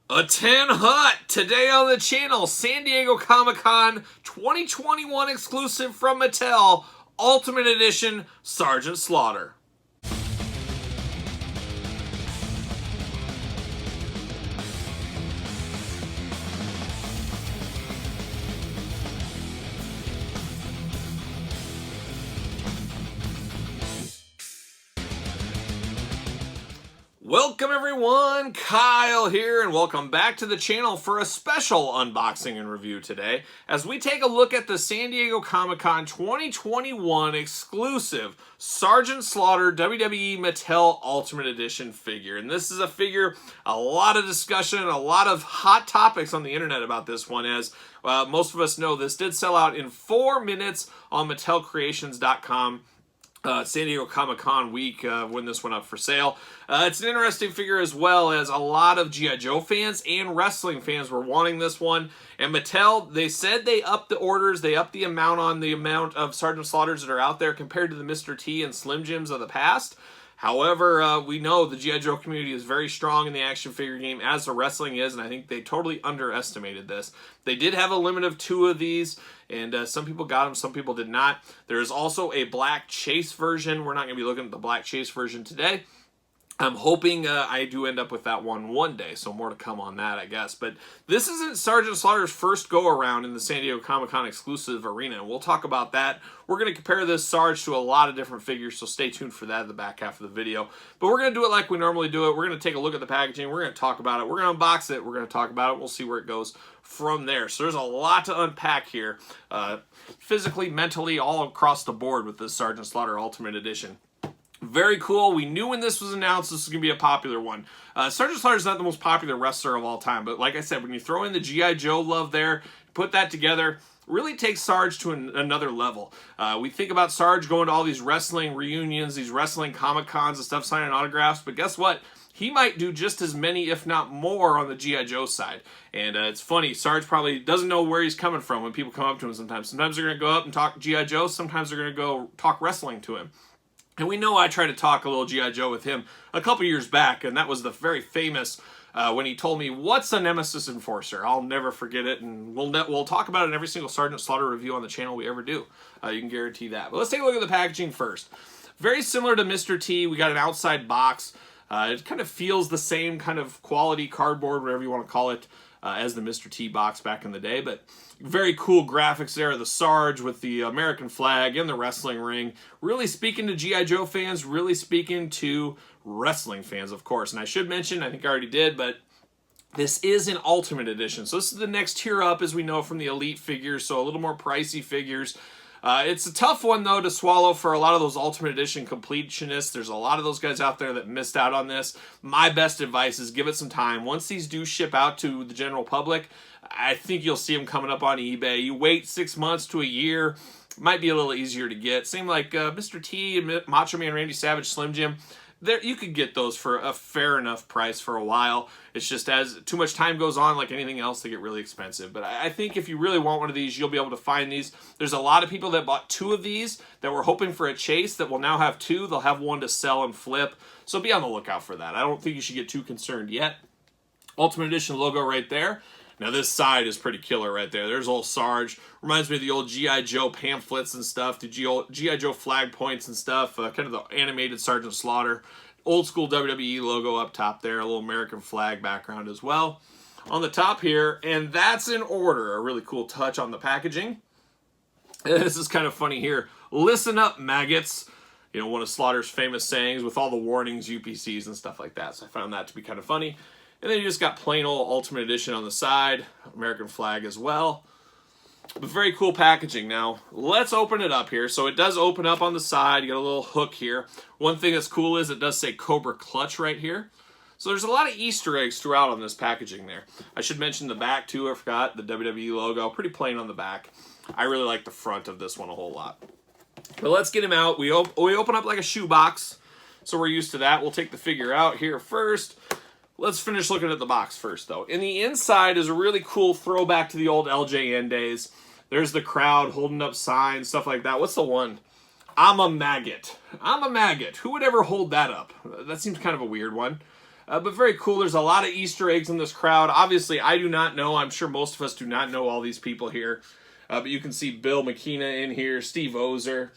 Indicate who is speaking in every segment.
Speaker 1: A 10 hot today on the channel. San Diego Comic-Con 2021 exclusive from Mattel, Ultimate Edition Sergeant Slaughter. Welcome everyone, Kyle here, and welcome back to the channel for a special unboxing and review today as we take a look at the San Diego Comic-Con 2021 exclusive Sergeant Slaughter WWE Mattel Ultimate Edition figure. And this is a figure, a lot of discussion, a lot of hot topics on the internet about this one, as most of us know this did sell out in 4 minutes on MattelCreations.com. San Diego Comic-Con week when this went up for sale. It's an interesting figure as well, as a lot of G.I. Joe fans and wrestling fans were wanting this one. And Mattel, they said they upped the orders, they upped the amount on the amount of Sergeant Slaughters that are out there compared to the Mr. T and Slim Jims of the past. However, we know the G.I. Joe community is very strong in the action figure game, as the wrestling is, and I think they totally underestimated this. They did have a limit of 2 of these, and some people got them, some people did not. There is also a black chase version. We're not going to be looking at the black chase version today. I'm hoping I do end up with that one day, so more to come on that, I guess. But this isn't Sergeant Slaughter's first go-around in the San Diego Comic-Con exclusive arena, and we'll talk about that. We're going to compare this Sarge to a lot of different figures, so stay tuned for that in the back half of the video. But we're going to do it like we normally do it. We're going to take a look at the packaging. We're going to talk about it. We're going to unbox it. We're going to talk about it. We'll see where it goes from there. So there's a lot to unpack here, physically, mentally, all across the board with this Sergeant Slaughter Ultimate Edition. Very cool. We knew when this was announced this was going to be a popular one. Sergeant Slaughter is not the most popular wrestler of all time, but like I said, when you throw in the G.I. Joe love there, put that together, really takes Sarge to another level. We think about Sarge going to all these wrestling reunions, these wrestling Comic-Cons and stuff, signing autographs, but guess what? He might do just as many, if not more, on the G.I. Joe side. And it's funny, Sarge probably doesn't know where he's coming from when people come up to him sometimes. Sometimes they're going to go up and talk G.I. Joe, sometimes they're going to go talk wrestling to him. And we know I tried to talk a little G.I. Joe with him a couple years back, and that was the very famous when he told me, "What's a Nemesis Enforcer?" I'll never forget it, and we'll talk about it in every single Sergeant Slaughter review on the channel we ever do. You can guarantee that. But let's take a look at the packaging first. Very similar to Mr. T, we got an outside box. It kind of feels the same kind of quality cardboard, whatever you want to call it, as the Mr. T box back in the day, but very cool graphics there. The Sarge with the American flag and the wrestling ring. Really speaking to G.I. Joe fans, really speaking to wrestling fans, of course. And I should mention, I think I already did, but this is an Ultimate Edition. So this is the next tier up, as we know, from the Elite figures, so a little more pricey figures. It's a tough one, though, to swallow for a lot of those Ultimate Edition completionists. There's a lot of those guys out there that missed out on this. My best advice is give it some time. Once these do ship out to the general public, I think you'll see them coming up on eBay. You wait 6 months to a year, might be a little easier to get. Same like Mr. T and Macho Man Randy Savage, Slim Jim. There, you could get those for a fair enough price for a while. It's just as too much time goes on, like anything else, they get really expensive. But I think if you really want one of these, you'll be able to find these. There's a lot of people that bought 2 of these that were hoping for a chase that will now have 2. They'll have 1 to sell and flip. So be on the lookout for that. I don't think you should get too concerned yet. Ultimate Edition logo right there. Now this side is pretty killer right there. There's old Sarge. Reminds me of the old G.I. Joe pamphlets and stuff, the G.I. Joe flag points and stuff, kind of the animated Sergeant Slaughter. Old school WWE logo up top there, a little American flag background as well. On the top here, and that's in order. A really cool touch on the packaging. This is kind of funny here. "Listen up, maggots." You know, one of Slaughter's famous sayings with all the warnings, UPCs, and stuff like that. So I found that to be kind of funny. And then you just got plain old Ultimate Edition on the side, American flag as well. But very cool packaging. Now, let's open it up here. So it does open up on the side. You got a little hook here. One thing that's cool is it does say Cobra Clutch right here. So there's a lot of Easter eggs throughout on this packaging there. I should mention the back too, I forgot. The WWE logo, pretty plain on the back. I really like the front of this one a whole lot. But let's get him out. We open up like a shoebox, so we're used to that. We'll take the figure out here first. Let's finish looking at the box first, though. In the inside is a really cool throwback to the old LJN days. There's the crowd holding up signs, stuff like that. What's the one? "I'm a maggot." I'm a maggot. Who would ever hold that up? That seems kind of a weird one. But very cool. There's a lot of Easter eggs in this crowd. Obviously, I do not know. I'm sure most of us do not know all these people here. But you can see Bill McKenna in here, Steve Ozer,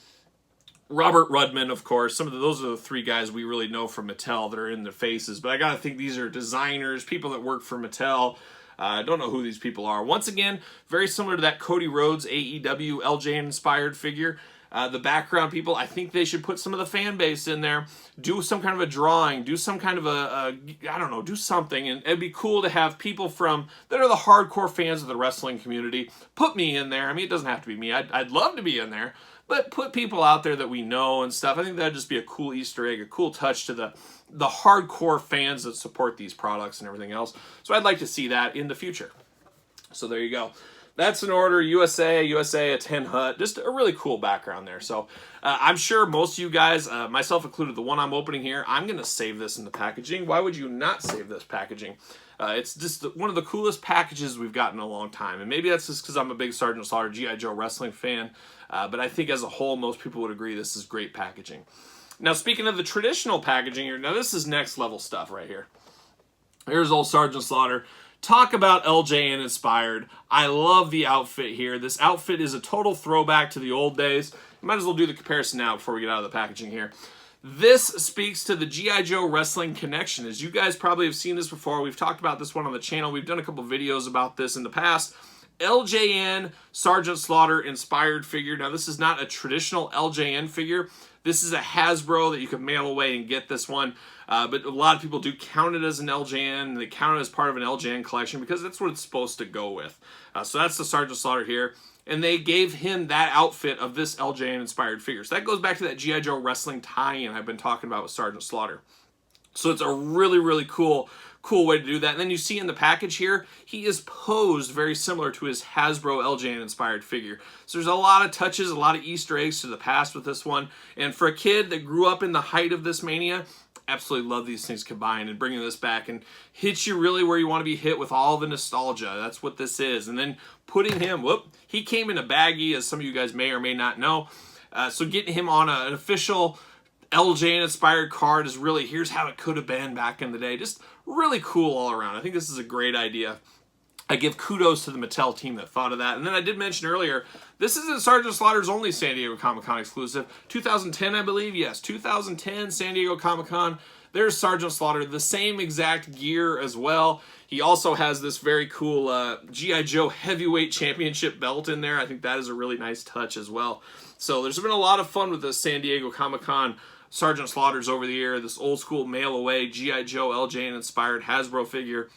Speaker 1: Robert Rudman, of course. Those are the three guys we really know from Mattel that are in their faces. But I got to think these are designers, people that work for Mattel. I don't know who these people are. Once again, very similar to that Cody Rhodes AEW LJN-inspired figure. The background people, I think they should put some of the fan base in there, do some kind of a drawing, do some kind of I don't know, do something. And it'd be cool to have people that are the hardcore fans of the wrestling community. Put me in there. I mean, it doesn't have to be me. I'd love to be in there. But put people out there that we know and stuff. I think that'd just be a cool Easter egg, a cool touch to the hardcore fans that support these products and everything else. So I'd like to see that in the future. So there you go. That's an order. USA, a 10 hut. Just a really cool background there. So I'm sure most of you guys, myself included, the one I'm opening here, I'm going to save this in the packaging. Why would you not save this packaging? It's just one of the coolest packages we've gotten in a long time. And maybe that's just because I'm a big Sergeant Slaughter G.I. Joe wrestling fan. But I think as a whole, most people would agree this is great packaging. Now, speaking of the traditional packaging here, now this is next level stuff right here. Here's old Sergeant Slaughter. Talk about LJN inspired. I love the outfit here. This outfit is a total throwback to the old days. You might as well do the comparison now before we get out of the packaging here. This speaks to the G.I. Joe wrestling connection. As you guys probably have seen this before, we've talked about this one on the channel. We've done a couple videos about this in the past. LJN Sergeant Slaughter inspired figure. Now, this is not a traditional LJN figure. This is a Hasbro that you can mail away and get this one. But a lot of people do count it as an LJN. And they count it as part of an LJN collection because that's what it's supposed to go with. So that's the Sergeant Slaughter here. And they gave him that outfit of this LJN-inspired figure. So that goes back to that G.I. Joe wrestling tie-in I've been talking about with Sergeant Slaughter. So it's a really, really cool way to do that. And then you see in the package here, he is posed very similar to his Hasbro LJN-inspired figure. So there's a lot of touches, a lot of Easter eggs to the past with this one. And for a kid that grew up in the height of this mania, absolutely love these things combined, and bringing this back and hits you really where you want to be hit with all the nostalgia. That's what this is. And then putting him, he came in a baggie, as some of you guys may or may not know. So getting him on an official LJN-inspired card is really, here's how it could have been back in the day. Just really cool all around. I think this is a great idea. I give kudos to the Mattel team that thought of that. And then I did mention earlier, this isn't Sergeant Slaughter's only San Diego Comic-Con exclusive. 2010, I believe. Yes, 2010 San Diego Comic-Con. There's Sergeant Slaughter, the same exact gear as well. He also has this very cool G.I. Joe Heavyweight Championship belt in there. I think that is a really nice touch as well. So there's been a lot of fun with the San Diego Comic-Con Sergeant Slaughters over the year. This old school mail away G.I. Joe LJN inspired Hasbro figure.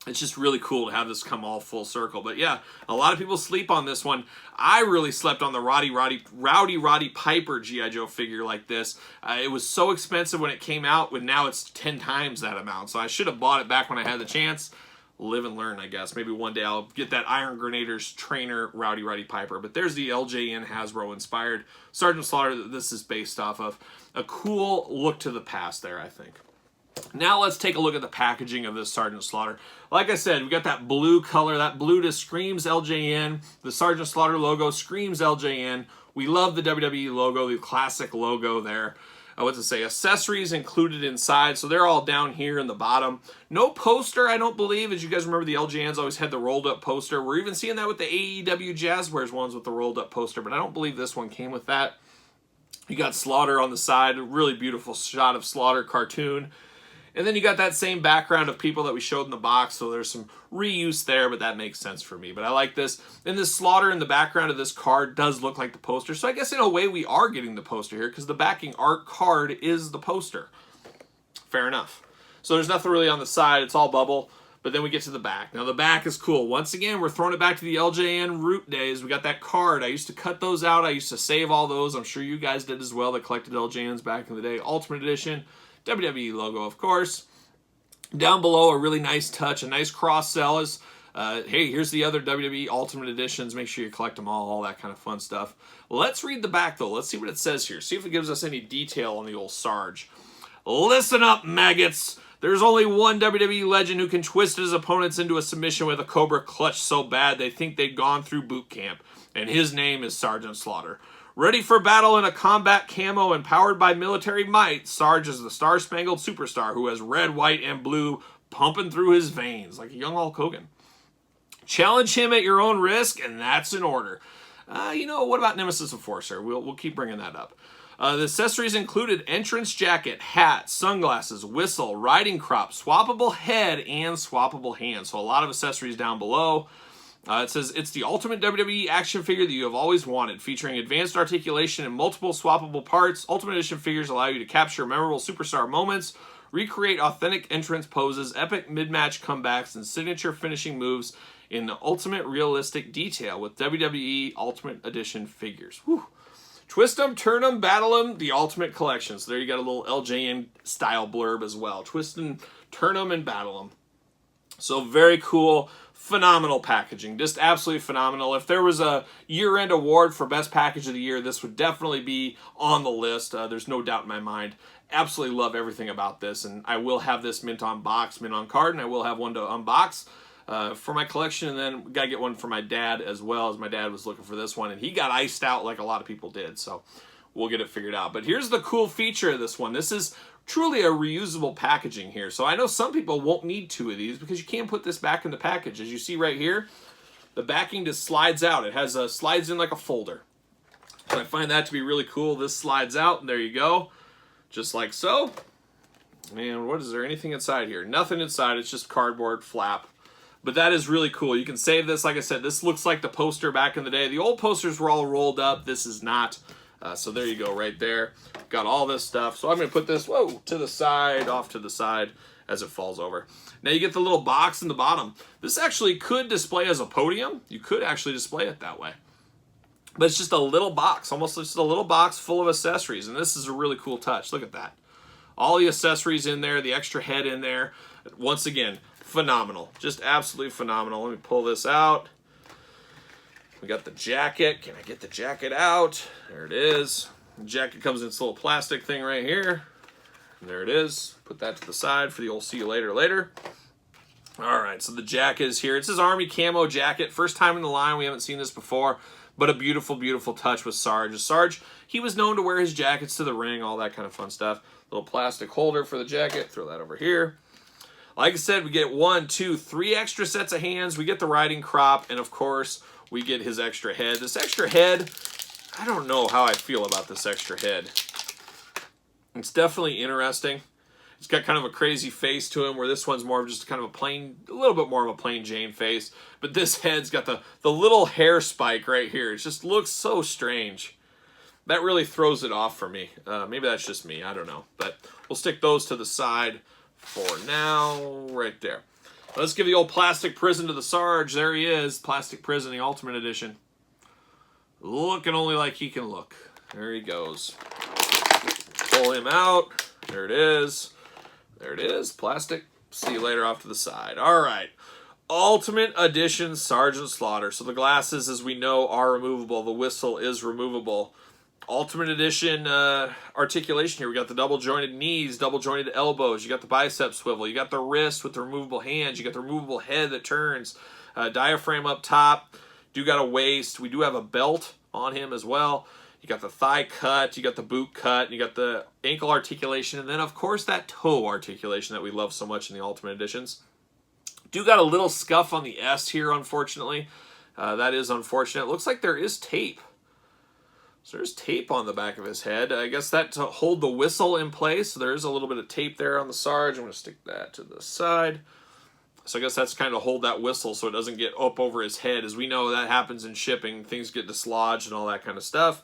Speaker 1: It's just really cool to have this come all full circle. But yeah, a lot of people sleep on this one. I really slept on the Rowdy Roddy Piper G.I. Joe figure like this. It was so expensive when it came out, but now it's 10 times that amount. So I should have bought it back when I had the chance. Live and learn, I guess. Maybe one day I'll get that Iron Grenadiers trainer Rowdy Roddy Piper. But there's the LJN Hasbro inspired Sergeant Slaughter that this is based off of. A cool look to the past there, I think. Now let's take a look at the packaging of this Sergeant Slaughter. Like I said, we got that blue color. That blue just screams LJN. The Sergeant Slaughter logo screams LJN. We love the WWE logo, the classic logo there. What's it say? Accessories included inside, so they're all down here in the bottom. No poster, I don't believe. As you guys remember, the LJNs always had the rolled up poster. We're even seeing that with the AEW Jazzwares ones with the rolled up poster, but I don't believe this one came with that. You got Slaughter on the side, a really beautiful shot of Slaughter cartoon. And then you got that same background of people that we showed in the box, so there's some reuse there, but that makes sense for me. But I like this. And this Slaughter in the background of this card does look like the poster, so I guess in a way we are getting the poster here, because the backing art card is the poster. Fair enough. So there's nothing really on the side, it's all bubble, but then we get to the back. Now the back is cool. Once again, we're throwing it back to the LJN root days. We got that card. I used to cut those out. I used to save all those. I'm sure you guys did as well that collected LJNs back in the day. Ultimate Edition. WWE logo, of course. Down below, a really nice touch, a nice cross-sell is, hey, here's the other WWE Ultimate Editions. Make sure you collect them all that kind of fun stuff. Let's read the back, though. Let's see what it says here. See if it gives us any detail on the old Sarge. Listen up, maggots. There's only one WWE legend who can twist his opponents into a submission with a Cobra clutch so bad they think they'd gone through boot camp, and his name is Sergeant Slaughter. Ready for battle in a combat camo and powered by military might, Sarge is the star-spangled superstar who has red, white, and blue pumping through his veins like a young Hulk Hogan. Challenge him at your own risk, and that's in order. What about Nemesis Enforcer? We'll keep bringing that up. The accessories included entrance jacket, hat, sunglasses, whistle, riding crop, swappable head, and swappable hand. So a lot of accessories down below. It says, it's the ultimate WWE action figure that you have always wanted, featuring advanced articulation and multiple swappable parts. Ultimate Edition figures allow you to capture memorable superstar moments, recreate authentic entrance poses, epic mid-match comebacks, and signature finishing moves in the ultimate realistic detail with WWE Ultimate Edition figures. Whew. Twist 'em, turn 'em, battle 'em, the Ultimate Collection. So there you got a little LJN style blurb as well. Twist 'em, turn 'em, and battle 'em. So very cool. Phenomenal packaging, just absolutely phenomenal. If there was a year-end award for best package of the year, this would definitely be on the list. There's no doubt in my mind. Absolutely love everything about this, and I will have this mint on box, mint on card, and I will have one to unbox for my collection, and then we gotta get one for my dad as well, as my dad was looking for this one, and he got iced out like a lot of people did, so we'll get it figured out. But here's the cool feature of this one. This is truly a reusable packaging here. So I know some people won't need two of these because you can't put this back in the package. As you see right here, the backing just slides out. It has slides in like a folder. And I find that to be really cool. This slides out, and there you go. Just like so. Man, what is there anything inside here? Nothing inside. It's just cardboard flap. But that is really cool. You can save this. Like I said, this looks like the poster back in the day. The old posters were all rolled up. This is not. So there you go right there. Got all this stuff. So I'm going to put this, to the side, off to the side as it falls over. Now you get the little box in the bottom. This actually could display as a podium. You could actually display it that way. But it's just a little box, almost just a little box full of accessories. And this is a really cool touch. Look at that. All the accessories in there, the extra head in there. Once again, phenomenal. Just absolutely phenomenal. Let me pull this out. We got the jacket. Can I get the jacket out? There it is. The jacket comes in this little plastic thing right here. And there it is. Put that to the side for the old see you later. All right, so the jacket is here. It's his Army camo jacket. First time in the line. We haven't seen this before. But a beautiful, beautiful touch with Sarge. Sarge, he was known to wear his jackets to the ring, all that kind of fun stuff. Little plastic holder for the jacket. Throw that over here. Like I said, we get 1, 2, 3 extra sets of hands. We get the riding crop. And, of course, we get his extra head. This extra head, I don't know how I feel about this extra head. It's definitely interesting. It's got kind of a crazy face to him, where this one's more of just kind of a plain, a little bit more of a plain Jane face. But this head's got the little hair spike right here. It just looks so strange. That really throws it off for me. Maybe that's just me. I don't know. But we'll stick those to the side for now, right there. Let's give the old plastic prison to the Sarge. There he is. Plastic prison, the Ultimate Edition. Looking only like he can look. There he goes. Pull him out. There it is. There it is. Plastic. See you later off to the side. All right. Ultimate Edition Sergeant Slaughter. So the glasses, as we know, are removable. The whistle is removable. Ultimate Edition articulation here. We got the double jointed knees, double jointed elbows. You got the bicep swivel. You got the wrist with the removable hands. You got the removable head that turns. Diaphragm up top. Do got a waist. We do have a belt on him as well. You got the thigh cut. You got the boot cut. You got the ankle articulation. And then, of course, that toe articulation that we love so much in the Ultimate Editions. Do got a little scuff on the S here, unfortunately. That is unfortunate. It looks like there is tape. So there's tape on the back of his head. I guess that to hold the whistle in place. So there's a little bit of tape there on the Sarge. I'm going to stick that to the side. So I guess that's kind of hold that whistle so it doesn't get up over his head. As we know, that happens in shipping. Things get dislodged and all that kind of stuff.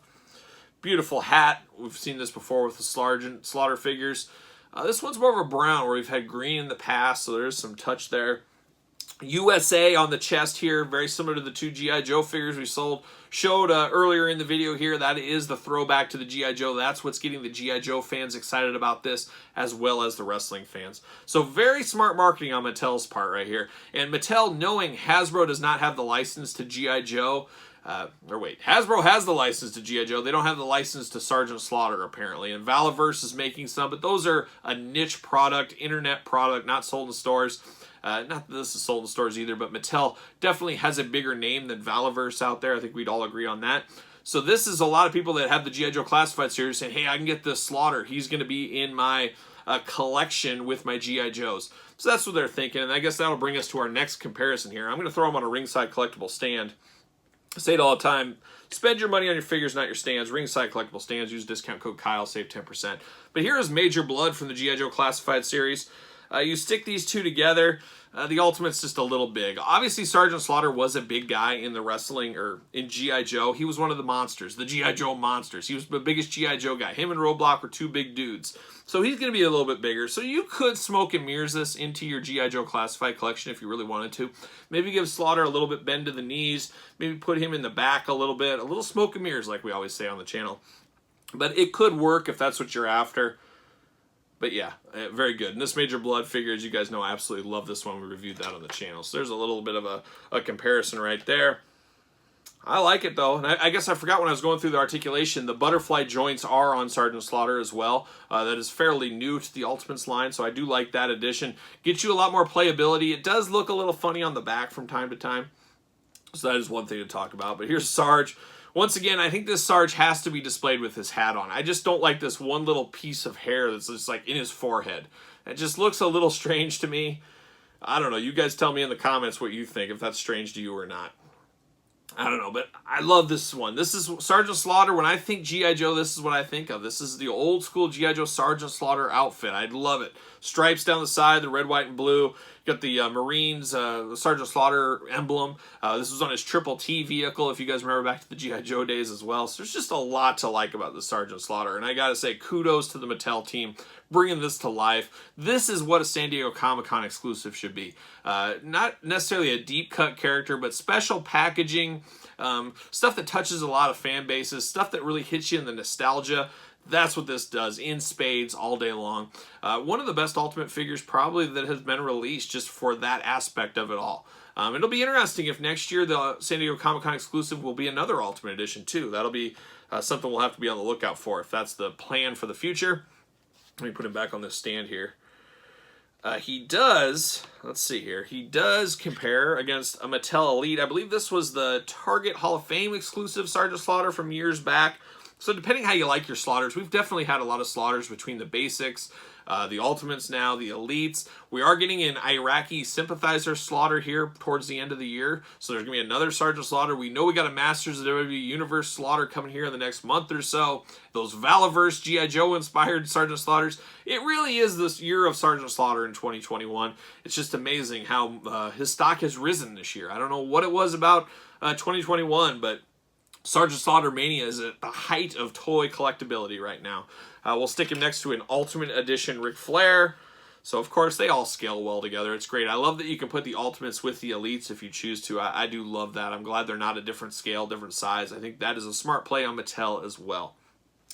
Speaker 1: Beautiful hat. We've seen this before with the Slaughter figures. This one's more of a brown, where we've had green in the past, so there's some touch there. USA on the chest here, very similar to the 2 G.I. Joe figures we showed earlier in the video here. That is the throwback to the G.I. Joe. That's what's getting the G.I. Joe fans excited about this, as well as the wrestling fans. So very smart marketing on Mattel's part right here. And Mattel, knowing Hasbro does not have the license to G.I. Joe, Hasbro has the license to G.I. Joe. They don't have the license to Sergeant Slaughter, apparently. And Valaverse is making some, but those are a niche product, internet product, not sold in stores. Not that this is sold in stores either, but Mattel definitely has a bigger name than Valaverse out there. I think we'd all agree on that. So this is a lot of people that have the G.I. Joe Classified series saying, hey, I can get this Slaughter. He's going to be in my collection with my G.I. Joes. So that's what they're thinking, and I guess that'll bring us to our next comparison here. I'm going to throw them on a ringside collectible stand. I say it all the time, spend your money on your figures, not your stands. Ringside collectible stands, use discount code Kyle, save 10%. But here is Major Blood from the G.I. Joe Classified series. You stick these two together, the Ultimate's just a little big. Obviously, Sergeant Slaughter was a big guy in the wrestling, or in G.I. Joe. He was one of the monsters, the G.I. Joe monsters. He was the biggest G.I. Joe guy. Him and Roadblock were two big dudes. So he's going to be a little bit bigger. So you could smoke and mirrors this into your G.I. Joe Classified collection if you really wanted to. Maybe give Slaughter a little bit bend to the knees. Maybe put him in the back a little bit. A little smoke and mirrors like we always say on the channel. But it could work if that's what you're after. But yeah, very good. And this Major Blood figure, as you guys know, I absolutely love this one. We reviewed that on the channel. So there's a little bit of a comparison right there. I like it, though. And I guess I forgot when I was going through the articulation, the butterfly joints are on Sergeant Slaughter as well. That is fairly new to the Ultimates line, so I do like that addition. Gets you a lot more playability. It does look a little funny on the back from time to time. So that is one thing to talk about. But here's Sarge. Once again, I think this Sarge has to be displayed with his hat on. I just don't like this one little piece of hair that's just like in his forehead. It just looks a little strange to me. I don't know. You guys tell me in the comments what you think, if that's strange to you or not. I don't know, but I love this one. This is Sergeant Slaughter. When I think G.I. Joe, this is what I think of. This is the old school G.I. Joe Sergeant Slaughter outfit. I love it. Stripes down the side, the red, white, and blue. Got the Marines, the Sergeant Slaughter emblem. This was on his Triple T vehicle, if you guys remember back to the G.I. Joe days as well. So there's just a lot to like about the Sergeant Slaughter. And I got to say, kudos to the Mattel team bringing this to life. This is what a San Diego Comic-Con exclusive should be. Not necessarily a deep cut character, but special packaging, stuff that touches a lot of fan bases, stuff that really hits you in the nostalgia. That's what this does in spades all day long. One of the best Ultimate figures probably that has been released just for that aspect of it all. It'll be interesting if next year the San Diego Comic-Con exclusive will be another Ultimate Edition too. That'll be something we'll have to be on the lookout for if that's the plan for the future. Let me put him back on this stand here. He does, let's see here, he does compare against a Mattel Elite. I believe this was the Target Hall of Fame exclusive Sergeant Slaughter from years back. So depending how you like your Slaughters, we've definitely had a lot of Slaughters between the basics, the Ultimates now, the Elites. We are getting an Iraqi sympathizer Slaughter here towards the end of the year. So there's going to be another Sergeant Slaughter. We know we got a Masters of the WWE Universe Slaughter coming here in the next month or so. Those Valaverse G.I. Joe inspired Sergeant Slaughters. It really is this year of Sergeant Slaughter in 2021. It's just amazing how his stock has risen this year. I don't know what it was about 2021, but Sergeant Slaughter Mania is at the height of toy collectability right now. We'll stick him next to an Ultimate Edition Ric Flair. So, of course, they all scale well together. It's great. I love that you can put the Ultimates with the Elites if you choose to. I do love that. I'm glad they're not a different scale, different size. I think that is a smart play on Mattel as well.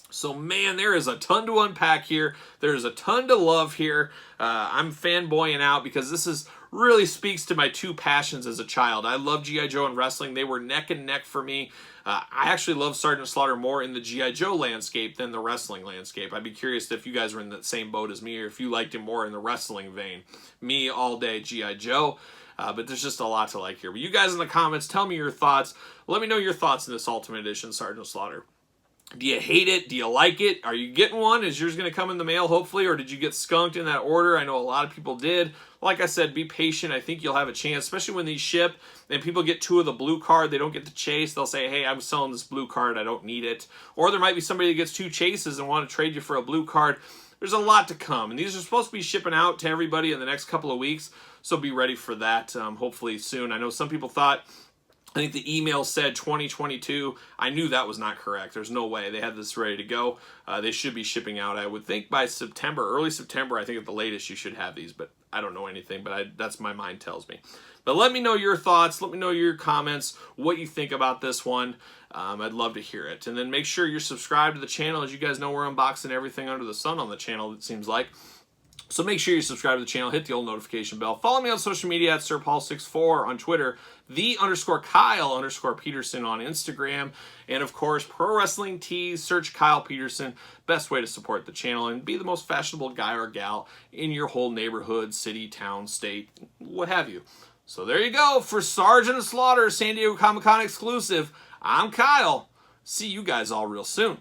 Speaker 1: So, man, there is a ton to unpack here. There's a ton to love here. I'm fanboying out because this is really speaks to my two passions as a child. I love G.I. Joe and wrestling. They were neck and neck for me. I actually love Sergeant Slaughter more in the G.I. Joe landscape than the wrestling landscape. I'd be curious if you guys were in that same boat as me or if you liked him more in the wrestling vein. Me, all day G.I. Joe. But there's just a lot to like here. But you guys in the comments, tell me your thoughts. Let me know your thoughts in this Ultimate Edition Sergeant Slaughter. Do you hate it? Do you like it? Are you getting one? Is yours going to come in the mail, hopefully? Or did you get skunked in that order? I know a lot of people did. Like I said, be patient. I think you'll have a chance, especially when these ship and people get two of the blue card. They don't get the chase. They'll say, hey, I'm selling this blue card. I don't need it. Or there might be somebody that gets two chases and want to trade you for a blue card. There's a lot to come. And these are supposed to be shipping out to everybody in the next couple of weeks. So be ready for that, hopefully soon. I know some people thought, I think the email said 2022. I knew that was not correct. There's no way. They had this ready to go. They should be shipping out, I would think, by September, early September. I think at the latest you should have these, but I don't know anything, but that's my mind tells me. But let me know your thoughts. Let me know your comments, what you think about this one. I'd love to hear it. And then make sure you're subscribed to the channel. As you guys know, we're unboxing everything under the sun on the channel, it seems like. So make sure you subscribe to the channel, hit the old notification bell. Follow me on social media at SirPaul64 on Twitter, _Kyle_Peterson on Instagram, and of course, Pro Wrestling Tees, search Kyle Peterson. Best way to support the channel and be the most fashionable guy or gal in your whole neighborhood, city, town, state, what have you. So there you go for Sergeant Slaughter, San Diego Comic-Con exclusive. I'm Kyle, See you guys all real soon.